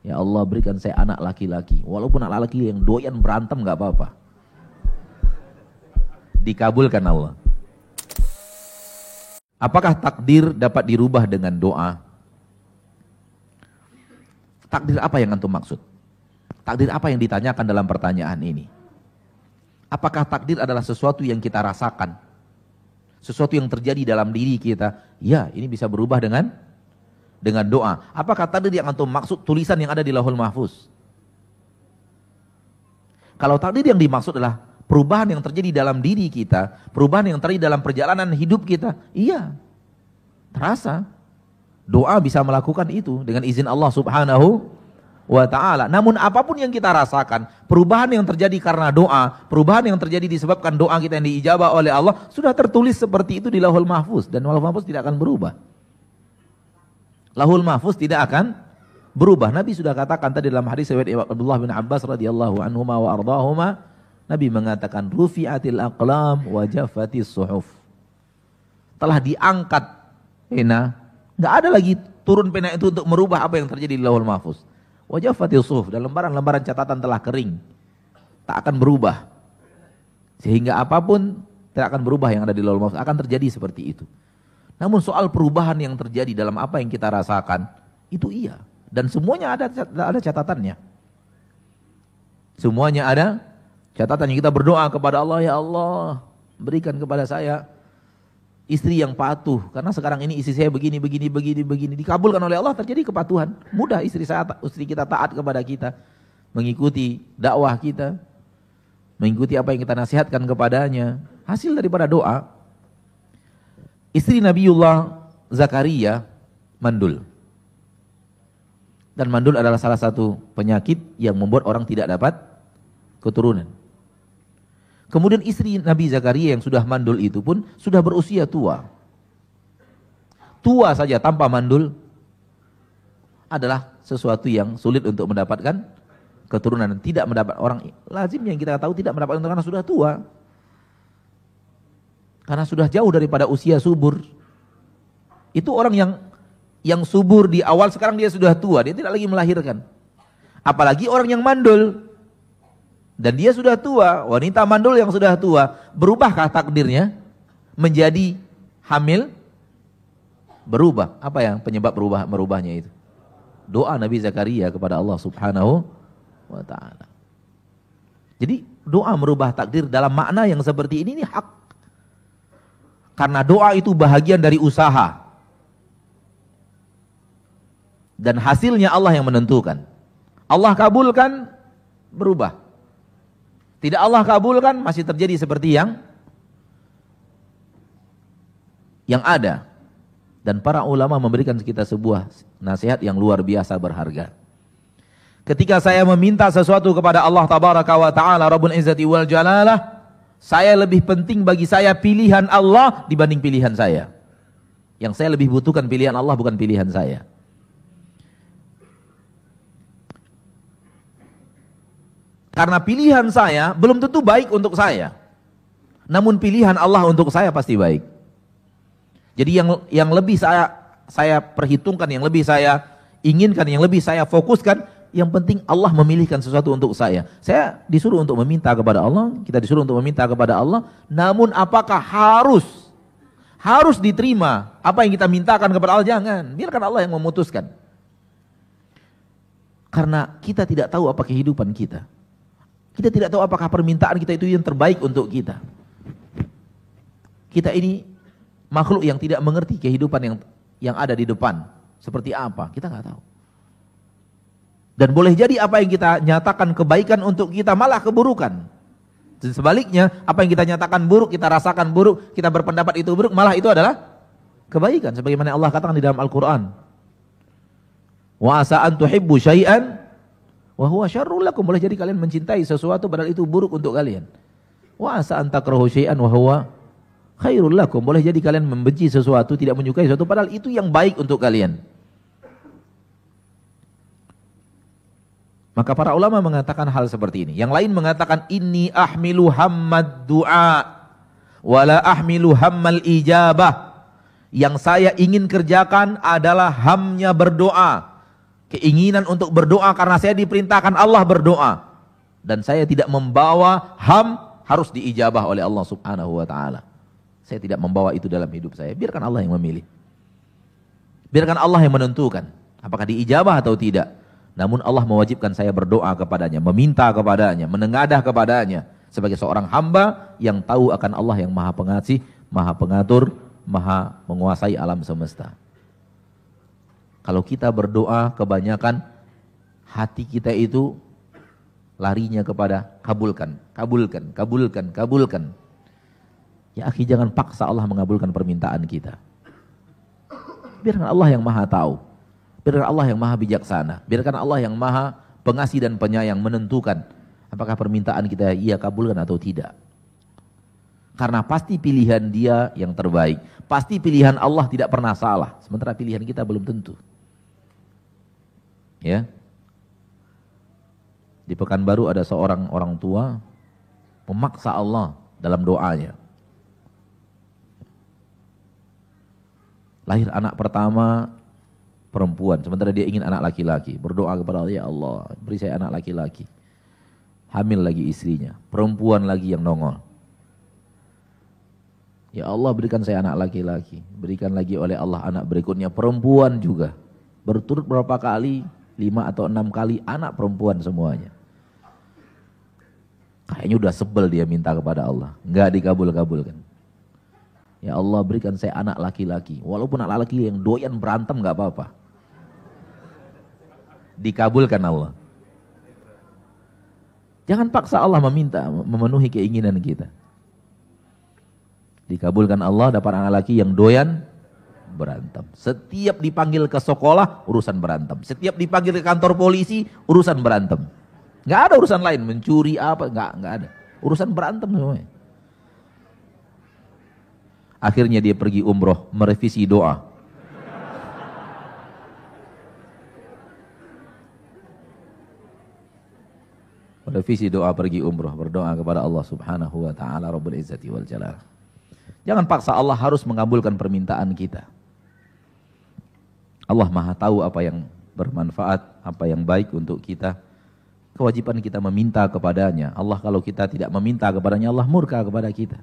Ya Allah berikan saya anak laki-laki. Walaupun anak laki yang doyan berantem gak apa-apa. Dikabulkan Allah. Apakah takdir dapat dirubah dengan doa? Takdir apa yang antum maksud? Takdir apa yang ditanyakan dalam pertanyaan ini? Apakah takdir adalah sesuatu yang kita rasakan? Sesuatu yang terjadi dalam diri kita? Ya, ini bisa berubah dengan doa. Apakah takdir yang antum maksud tulisan yang ada di Lauhul Mahfuz? Kalau takdir yang dimaksud adalah perubahan yang terjadi dalam diri kita, perubahan yang terjadi dalam perjalanan hidup kita, iya, terasa. Doa bisa melakukan itu dengan izin Allah Subhanahu wa ta'ala. Namun apapun yang kita rasakan, perubahan yang terjadi karena doa, perubahan yang terjadi disebabkan doa kita yang diijabah oleh Allah, sudah tertulis seperti itu di Lauhul Mahfuz, dan Lauhul Mahfuz tidak akan berubah. Lauhul Mahfuz tidak akan berubah. Nabi sudah katakan tadi dalam hadis riwayat Abdullah bin Abbas radhiyallahu anhuma wa ardahuma, Nabi mengatakan rufi'atil aqlam wa jaffatis suhuf. Telah diangkat pena, enggak ada lagi turun pena itu untuk merubah apa yang terjadi di Lauhul Mahfuz. Wa jaffatis suhuf, dan lembaran-lembaran catatan telah kering. Tak akan berubah. Sehingga apapun tidak akan berubah yang ada di Lauhul Mahfuz, akan terjadi seperti itu. Namun soal perubahan yang terjadi dalam apa yang kita rasakan, itu iya. Dan semuanya ada catatannya. Semuanya ada catatannya. Kita berdoa kepada Allah, ya Allah, berikan kepada saya istri yang patuh. Karena sekarang ini istri saya begini. Dikabulkan oleh Allah, terjadi kepatuhan. Mudah istri kita taat kepada kita. Mengikuti dakwah kita. Mengikuti apa yang kita nasihatkan kepadanya. Hasil daripada doa. Istri Nabiullah Zakaria mandul. Dan mandul adalah salah satu penyakit yang membuat orang tidak dapat keturunan. Kemudian istri Nabi Zakaria yang sudah mandul itu pun sudah berusia tua. Tua saja tanpa mandul adalah sesuatu yang sulit untuk mendapatkan keturunan. Tidak mendapat orang lazim yang kita tahu tidak mendapatkan karena sudah tua. Karena sudah jauh daripada usia subur. Itu orang yang subur di awal, sekarang dia sudah tua, dia tidak lagi melahirkan. Apalagi orang yang mandul. Dan dia sudah tua, wanita mandul yang sudah tua, berubahkah takdirnya menjadi hamil? Berubah. Apa yang penyebab merubahnya itu? Doa Nabi Zakaria kepada Allah Subhanahu wa ta'ala. Jadi doa merubah takdir dalam makna yang seperti ini hak. Karena doa itu bahagian dari usaha. Dan hasilnya Allah yang menentukan. Allah kabulkan, berubah. Tidak Allah kabulkan, masih terjadi seperti yang ada. Dan para ulama memberikan kita sebuah nasihat yang luar biasa berharga. Ketika saya meminta sesuatu kepada Allah Tabaraka wa Ta'ala Rabbul Izzati wal Jalalah, saya lebih penting bagi saya pilihan Allah dibanding pilihan saya. Yang saya lebih butuhkan pilihan Allah bukan pilihan saya. Karena pilihan saya belum tentu baik untuk saya. Namun pilihan Allah untuk saya pasti baik. Jadi yang lebih saya perhitungkan, yang lebih saya inginkan, yang lebih saya fokuskan, yang penting Allah memilihkan sesuatu untuk saya. Saya disuruh untuk meminta kepada Allah, kita disuruh untuk meminta kepada Allah, namun apakah harus diterima apa yang kita mintakan kepada Allah? Jangan, biarkan Allah yang memutuskan. Karena kita tidak tahu apa kehidupan kita. Kita tidak tahu apakah permintaan kita itu yang terbaik untuk kita. Kita ini makhluk yang tidak mengerti kehidupan yang ada di depan. Seperti apa, kita nggak tahu. Dan boleh jadi apa yang kita nyatakan kebaikan untuk kita malah keburukan. Dan sebaliknya, apa yang kita nyatakan buruk, kita rasakan buruk, kita berpendapat itu buruk, malah itu adalah kebaikan. Sebagaimana Allah katakan di dalam Al-Quran. Wa asa an tuhibbu syai'an wa huwa syarrul lakum. Boleh jadi kalian mencintai sesuatu padahal itu buruk untuk kalian. Wa asa an takrahu syai'an wa huwa khairul lakum. Boleh jadi kalian membenci sesuatu, tidak menyukai sesuatu padahal itu yang baik untuk kalian. Maka para ulama mengatakan hal seperti ini. Yang lain mengatakan inni ahmilu hammad du'a wala ahmilu hammal ijabah. Yang saya ingin kerjakan adalah hamnya berdoa, keinginan untuk berdoa karena saya diperintahkan Allah berdoa. Dan saya tidak membawa harus diijabah oleh Allah subhanahu wa ta'ala. Saya tidak membawa itu dalam hidup saya. Biarkan Allah yang memilih. Biarkan Allah yang menentukan. Apakah diijabah atau tidak. Namun Allah mewajibkan saya berdoa kepadanya. Meminta kepadanya. Menengadah kepadanya. Sebagai seorang hamba yang tahu akan Allah yang maha pengasih, maha pengatur, maha menguasai alam semesta. Kalau kita berdoa kebanyakan hati kita itu larinya kepada kabulkan, kabulkan, kabulkan, kabulkan. Ya akhi, jangan paksa Allah mengabulkan permintaan kita. Biarkan Allah yang maha tahu. Biarkan Allah yang maha bijaksana. Biarkan Allah yang maha pengasih dan penyayang menentukan apakah permintaan kita ia kabulkan atau tidak. Karena pasti pilihan dia yang terbaik. Pasti pilihan Allah tidak pernah salah. Sementara pilihan kita belum tentu. Ya. Di Pekanbaru ada seorang orang tua memaksa Allah dalam doanya. Lahir anak pertama perempuan, sementara dia ingin anak laki-laki. Berdoa kepada Allah, ya Allah, beri saya anak laki-laki. Hamil lagi istrinya, perempuan lagi yang nongol. Ya Allah, berikan saya anak laki-laki. Berikan lagi oleh Allah anak berikutnya perempuan juga. Berturut berapa kali? 5 atau 6 kali anak perempuan semuanya. Kayaknya udah sebel dia minta kepada Allah. Enggak dikabul-kabulkan. Ya Allah, berikan saya anak laki-laki. Walaupun anak laki yang doyan berantem enggak apa-apa. Dikabulkan Allah. Jangan paksa Allah meminta, memenuhi keinginan kita. Dikabulkan Allah, dapat anak laki yang doyan berantem. Setiap dipanggil ke sekolah, urusan berantem. Setiap dipanggil ke kantor polisi, urusan berantem. Nggak ada urusan lain, mencuri apa, nggak ada. Urusan berantem semuanya. Akhirnya dia pergi umroh, merevisi doa. Merevisi doa pergi umroh, berdoa kepada Allah subhanahu wa ta'ala Rabbul Izzati wal Jalal. Jangan paksa Allah harus mengabulkan permintaan kita. Allah maha tahu apa yang bermanfaat, apa yang baik untuk kita. Kewajiban kita meminta kepadanya. Allah kalau kita tidak meminta kepadanya, Allah murka kepada kita.